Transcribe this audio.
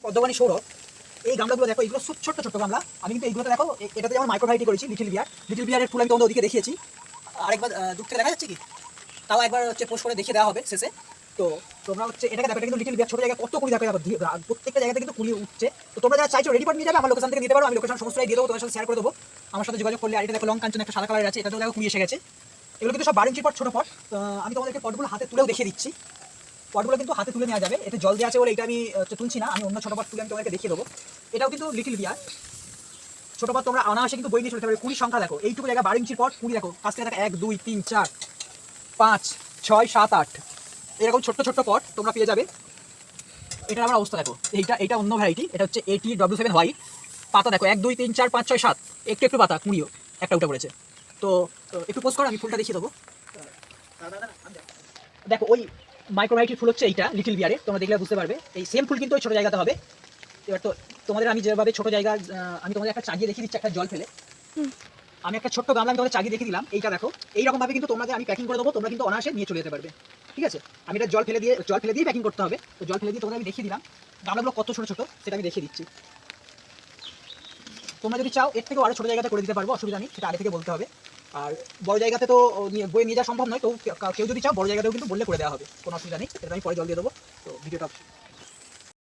পদ্মবাণী সৌরভ। এই গামলাগুলো দেখো, এগুলো ছোট্ট ছোট্ট গামলা। আমি কিন্তু এইগুলোতে দেখো, এটাতে যেমন মাইক্রোভাইটি করেছি লিটল বিয়ারের ফুল আমি তোমাদের ওদিকে দেখিয়েছি। আরেকবার দূর থেকে দেখা যাচ্ছে কি, তাও একবার হচ্ছে পোস্ট করে দেখিয়ে দেওয়া হবে শেষে। তো তোমরা হচ্ছে এটাকে দেখো, এটা কিন্তু লিটল বিয়ার ছোটো জায়গায় কত কুড়ি দেখো, প্রত্যেকটা জায়গাতে কিন্তু কুড়ি উঠছে। তো তোমরা যারা চাইছো রেডি পট নিয়ে যাবে, আমার লোকেশন থেকে নিতে পারো, আমি লোকেশন সমস্তটাই দিয়ে দেবো, তোমার সাথে শেয়ার করে দেবো, আমার সাথে যোগাযোগ করলে। আর এটা দেখো লং কাঞ্চন একটা সাদা কালার আছে, এটাতেও দেখো কুড়ি এসে গেছে। এগুলো কিন্তু সব 12 ইঞ্চি পট, ছোটো পট। আমি তোমাদেরকে পটগুলো হাতে তুলেও দেখিয়ে দিচ্ছি। পটগুলো কিন্তু হাতে তুলে নেওয়া যাবে, এতে জল দেওয়া আছে বলে এটা আমি তুলছি না, আমি অন্য ছোটো পট তুলে আমি তোমাদেরকে দেখিয়ে দেবো। এটাও কিন্তু লিটল বিয়ার ছোটো পট, তোমরা অনায়াসে কিন্তু বই নিয়ে চলতে পারবে। 20 সংখ্যা দেখো, এইটুকু জায়গা 12 ইঞ্চির পট, 20 দেখো কাছ থেকে দেখো 1 2 3 4 5 6 7 8 এরকম ছোট্ট ছোট্ট পট তোমরা পেয়ে যাবে। এটার আমার অবস্থা দেখো, এইটা অন্য ভ্যারাইটি, এটা হচ্ছে ATW7 হোয়াইট। পাতা দেখো 1 2 3 4 5 6 7, একটু একটু পাতা, কুড়িও একটা উঠে পড়েছে। তো একটু পোস্ট করো, আমি ফুলটা দেখিয়ে দেবো। দেখো ওই মাইক্রোভাইটির ফুল হচ্ছে এইটা লিটল বিয়ারে, তোমরা দেখলে বুঝতে পারবে। এই সেম ফুল কিন্তু ওই ছোটো জায়গাতে হবে। এবার তো তোমাদের আমি যেভাবে ছোটো জায়গা, আমি তোমাদের একটা চাগিয়ে দেখিয়ে দিচ্ছি, একটা জল ফেলে। আমি একটা ছোট্ট গামলা আমি তোমাদের চাগিয়ে দেখিয়ে দিলাম, এইটা দেখো এইরকমভাবে কিন্তু তোমাদের আমি প্যাকিং করে দেবো, তোমরা কিন্তু অনায়াসে নিয়ে চলে যেতে পারবে। ঠিক আছে, আমি এটা জল ফেলে দিয়ে প্যাকিং করতে হবে। তো জল ফেলে দিয়ে তোমাদের আমি দেখিয়ে দিলাম গামলাগুলো কত ছোটো ছোটো, সেটা আমি দেখিয়ে দিচ্ছি। তোমরা যদি চাও এর থেকেও আরও ছোটো জায়গাতে করে দিতে পারবো, অসুবিধা নেই, সেটা আগে থেকে বলতে হবে। আর বড় জায়গাতে তো বই নিয়ে যাওয়া সম্ভব নয়, তো কেউ যদি চাও বড় জায়গাতেও কিন্তু বললে করে দেওয়া হবে, কোনো অসুবিধা নেই। এটা আমি পরে জল দিয়ে দেবো। তো ভিডিওটা